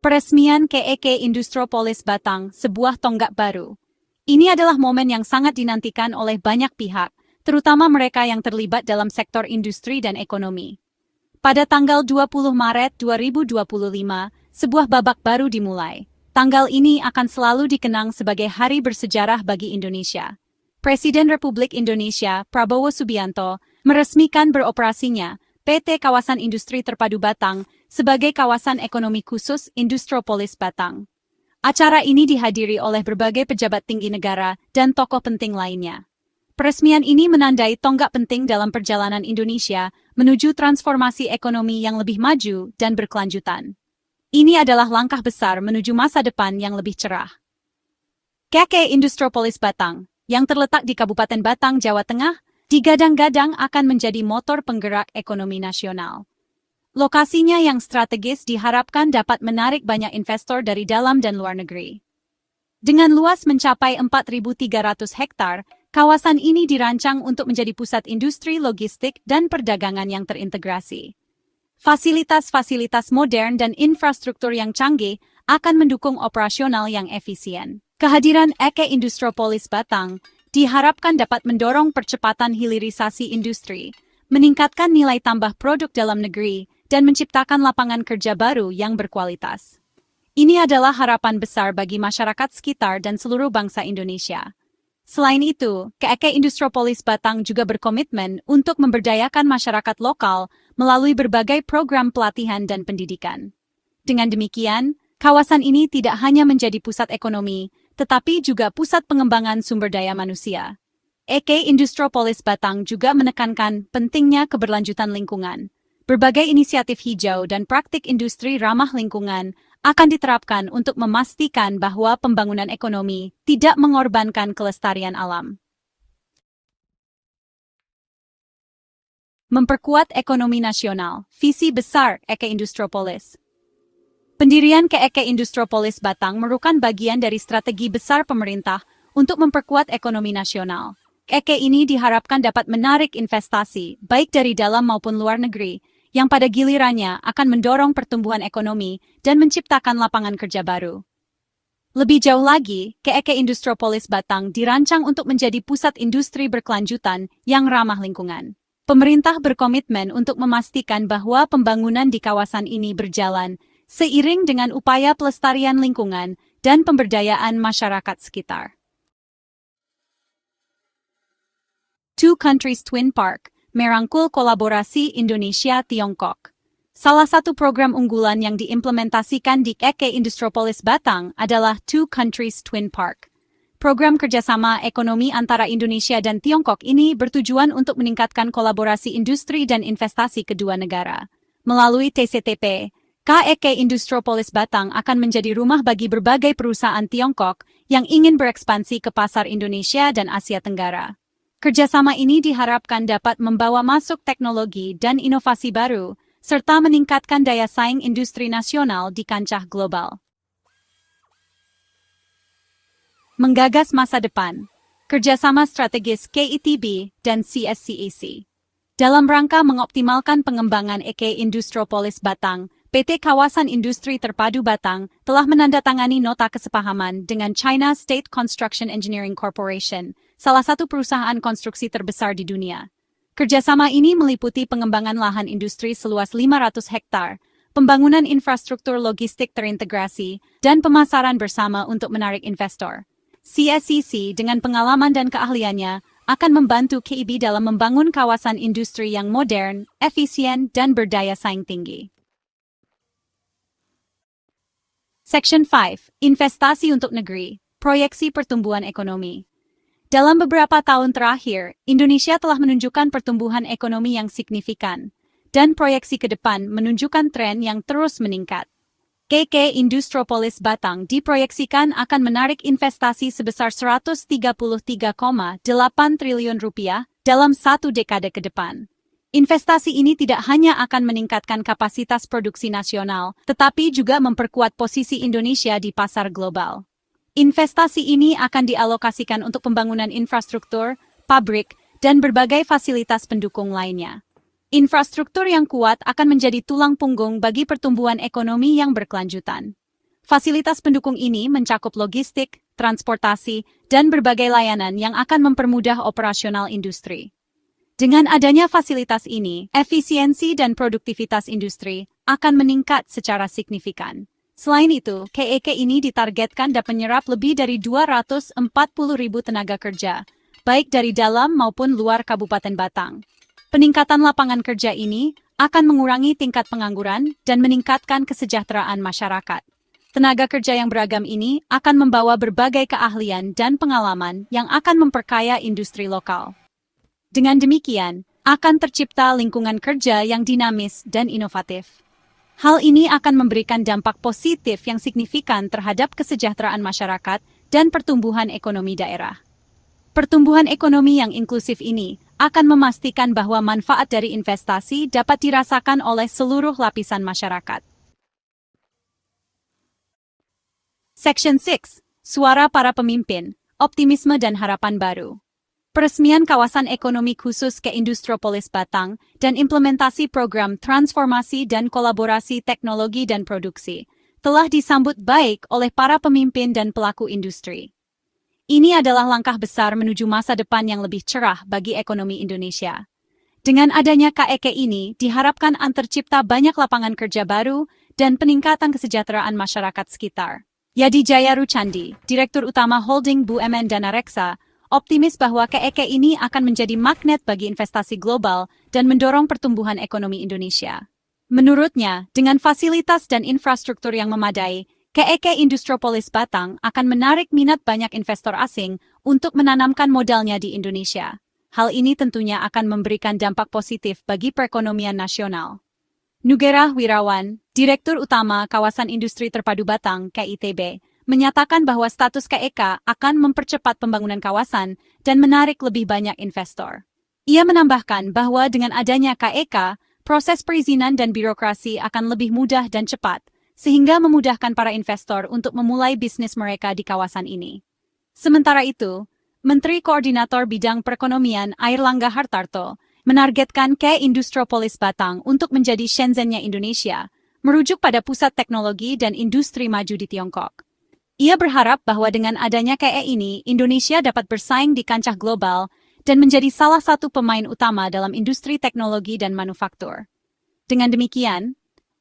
Peresmian KEK Industropolis Batang, sebuah tonggak baru. Ini adalah momen yang sangat dinantikan oleh banyak pihak, terutama mereka yang terlibat dalam sektor industri dan ekonomi. Pada tanggal 20 Maret 2025, sebuah babak baru dimulai. Tanggal ini akan selalu dikenang sebagai hari bersejarah bagi Indonesia. Presiden Republik Indonesia, Prabowo Subianto, meresmikan beroperasinya PT Kawasan Industri Terpadu Batang sebagai kawasan ekonomi khusus Industropolis Batang. Acara ini dihadiri oleh berbagai pejabat tinggi negara dan tokoh penting lainnya. Peresmian ini menandai tonggak penting dalam perjalanan Indonesia menuju transformasi ekonomi yang lebih maju dan berkelanjutan. Ini adalah langkah besar menuju masa depan yang lebih cerah. KEK Industropolis Batang, yang terletak di Kabupaten Batang, Jawa Tengah, digadang-gadang akan menjadi motor penggerak ekonomi nasional. Lokasinya yang strategis diharapkan dapat menarik banyak investor dari dalam dan luar negeri. Dengan luas mencapai 4.300 hektar, kawasan ini dirancang untuk menjadi pusat industri logistik dan perdagangan yang terintegrasi. Fasilitas-fasilitas modern dan infrastruktur yang canggih akan mendukung operasional yang efisien. Kehadiran KEK Industropolis Batang diharapkan dapat mendorong percepatan hilirisasi industri, meningkatkan nilai tambah produk dalam negeri, dan menciptakan lapangan kerja baru yang berkualitas. Ini adalah harapan besar bagi masyarakat sekitar dan seluruh bangsa Indonesia. Selain itu, KEK Industropolis Batang juga berkomitmen untuk memberdayakan masyarakat lokal melalui berbagai program pelatihan dan pendidikan. Dengan demikian, kawasan ini tidak hanya menjadi pusat ekonomi, tetapi juga pusat pengembangan sumber daya manusia. KEK Industropolis Batang juga menekankan pentingnya keberlanjutan lingkungan. Berbagai inisiatif hijau dan praktik industri ramah lingkungan akan diterapkan untuk memastikan bahwa pembangunan ekonomi tidak mengorbankan kelestarian alam. Memperkuat ekonomi nasional, visi besar KEK Industropolis. Pendirian KEK Industropolis Batang merupakan bagian dari strategi besar pemerintah untuk memperkuat ekonomi nasional. KEK ini diharapkan dapat menarik investasi, baik dari dalam maupun luar negeri, yang pada gilirannya akan mendorong pertumbuhan ekonomi dan menciptakan lapangan kerja baru. Lebih jauh lagi, KEK Industropolis Batang dirancang untuk menjadi pusat industri berkelanjutan yang ramah lingkungan. Pemerintah berkomitmen untuk memastikan bahwa pembangunan di kawasan ini berjalan seiring dengan upaya pelestarian lingkungan dan pemberdayaan masyarakat sekitar. Two Countries Twin Park merangkul kolaborasi Indonesia-Tiongkok. Salah satu program unggulan yang diimplementasikan di KEK Industropolis Batang adalah Two Countries Twin Park. Program kerjasama ekonomi antara Indonesia dan Tiongkok ini bertujuan untuk meningkatkan kolaborasi industri dan investasi kedua negara. Melalui TCTP, KEK Industropolis Batang akan menjadi rumah bagi berbagai perusahaan Tiongkok yang ingin berekspansi ke pasar Indonesia dan Asia Tenggara. Kerjasama ini diharapkan dapat membawa masuk teknologi dan inovasi baru, serta meningkatkan daya saing industri nasional di kancah global. Menggagas masa depan, kerjasama strategis KITB dan CSCAC. Dalam rangka mengoptimalkan pengembangan KEK Industropolis Batang, PT Kawasan Industri Terpadu Batang telah menandatangani nota kesepahaman dengan China State Construction Engineering Corporation, salah satu perusahaan konstruksi terbesar di dunia. Kerjasama ini meliputi pengembangan lahan industri seluas 500 hektar, pembangunan infrastruktur logistik terintegrasi, dan pemasaran bersama untuk menarik investor. CSCC dengan pengalaman dan keahliannya akan membantu KIB dalam membangun kawasan industri yang modern, efisien, dan berdaya saing tinggi. Section 5. Investasi untuk negeri, proyeksi pertumbuhan ekonomi. Dalam beberapa tahun terakhir, Indonesia telah menunjukkan pertumbuhan ekonomi yang signifikan, dan proyeksi ke depan menunjukkan tren yang terus meningkat. KEK Industropolis Batang diproyeksikan akan menarik investasi sebesar Rp133,8 triliun dalam satu dekade ke depan. Investasi ini tidak hanya akan meningkatkan kapasitas produksi nasional, tetapi juga memperkuat posisi Indonesia di pasar global. Investasi ini akan dialokasikan untuk pembangunan infrastruktur, pabrik, dan berbagai fasilitas pendukung lainnya. Infrastruktur yang kuat akan menjadi tulang punggung bagi pertumbuhan ekonomi yang berkelanjutan. Fasilitas pendukung ini mencakup logistik, transportasi, dan berbagai layanan yang akan mempermudah operasional industri. Dengan adanya fasilitas ini, efisiensi dan produktivitas industri akan meningkat secara signifikan. Selain itu, KEK ini ditargetkan dapat menyerap lebih dari 240.000 tenaga kerja, baik dari dalam maupun luar Kabupaten Batang. Peningkatan lapangan kerja ini akan mengurangi tingkat pengangguran dan meningkatkan kesejahteraan masyarakat. Tenaga kerja yang beragam ini akan membawa berbagai keahlian dan pengalaman yang akan memperkaya industri lokal. Dengan demikian, akan tercipta lingkungan kerja yang dinamis dan inovatif. Hal ini akan memberikan dampak positif yang signifikan terhadap kesejahteraan masyarakat dan pertumbuhan ekonomi daerah. Pertumbuhan ekonomi yang inklusif ini akan memastikan bahwa manfaat dari investasi dapat dirasakan oleh seluruh lapisan masyarakat. Section 6. Suara para pemimpin, optimisme dan harapan baru. Peresmian kawasan ekonomi khusus ke Industropolis Batang dan implementasi program transformasi dan kolaborasi teknologi dan produksi telah disambut baik oleh para pemimpin dan pelaku industri. Ini adalah langkah besar menuju masa depan yang lebih cerah bagi ekonomi Indonesia. Dengan adanya KEK ini, diharapkan akan tercipta banyak lapangan kerja baru dan peningkatan kesejahteraan masyarakat sekitar. Yadi Jaya Rucandi, Direktur Utama Holding BUMN Dana Reksa, optimis bahwa KEK ini akan menjadi magnet bagi investasi global dan mendorong pertumbuhan ekonomi Indonesia. Menurutnya, dengan fasilitas dan infrastruktur yang memadai, KEK Industropolis Batang akan menarik minat banyak investor asing untuk menanamkan modalnya di Indonesia. Hal ini tentunya akan memberikan dampak positif bagi perekonomian nasional. Nugerah Wirawan, Direktur Utama Kawasan Industri Terpadu Batang (KITB), menyatakan bahwa status KEK akan mempercepat pembangunan kawasan dan menarik lebih banyak investor. Ia menambahkan bahwa dengan adanya KEK, proses perizinan dan birokrasi akan lebih mudah dan cepat, sehingga memudahkan para investor untuk memulai bisnis mereka di kawasan ini. Sementara itu, Menteri Koordinator Bidang Perekonomian Airlangga Hartarto menargetkan KE Industropolis Batang untuk menjadi Shenzhen-nya Indonesia, merujuk pada pusat teknologi dan industri maju di Tiongkok. Ia berharap bahwa dengan adanya KE ini, Indonesia dapat bersaing di kancah global dan menjadi salah satu pemain utama dalam industri teknologi dan manufaktur. Dengan demikian,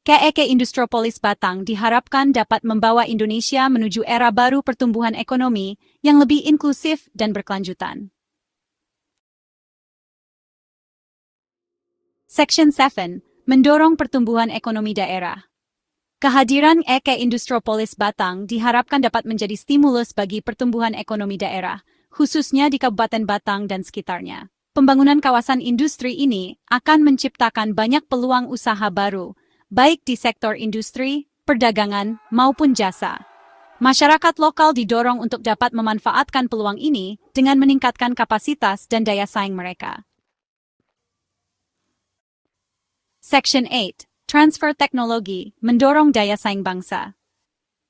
KEK Industropolis Batang diharapkan dapat membawa Indonesia menuju era baru pertumbuhan ekonomi yang lebih inklusif dan berkelanjutan. Section 7. Mendorong pertumbuhan ekonomi daerah. Kehadiran KEK Industropolis Batang diharapkan dapat menjadi stimulus bagi pertumbuhan ekonomi daerah, khususnya di Kabupaten Batang dan sekitarnya. Pembangunan kawasan industri ini akan menciptakan banyak peluang usaha baru, baik di sektor industri, perdagangan, maupun jasa. Masyarakat lokal didorong untuk dapat memanfaatkan peluang ini dengan meningkatkan kapasitas dan daya saing mereka. Section 8. Transfer teknologi, mendorong daya saing bangsa.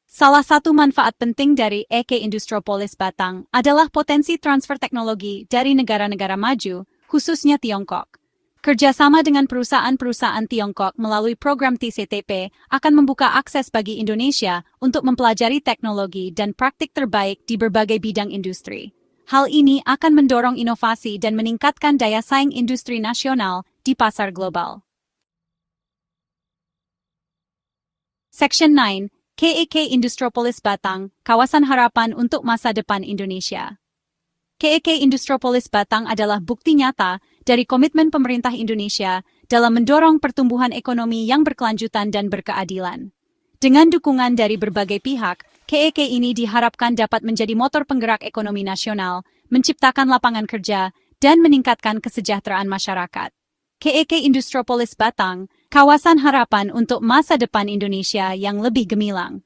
Salah satu manfaat penting dari KEK Industropolis Batang adalah potensi transfer teknologi dari negara-negara maju, khususnya Tiongkok. Kerjasama dengan perusahaan-perusahaan Tiongkok melalui program TCTP akan membuka akses bagi Indonesia untuk mempelajari teknologi dan praktik terbaik di berbagai bidang industri. Hal ini akan mendorong inovasi dan meningkatkan daya saing industri nasional di pasar global. Section 9. KEK Industropolis Batang, Kawasan Harapan untuk Masa Depan Indonesia. KEK Industropolis Batang adalah bukti nyata dari komitmen pemerintah Indonesia dalam mendorong pertumbuhan ekonomi yang berkelanjutan dan berkeadilan. Dengan dukungan dari berbagai pihak, KEK ini diharapkan dapat menjadi motor penggerak ekonomi nasional, menciptakan lapangan kerja, dan meningkatkan kesejahteraan masyarakat. KEK Industropolis Batang, Kawasan Harapan untuk Masa Depan Indonesia yang lebih gemilang.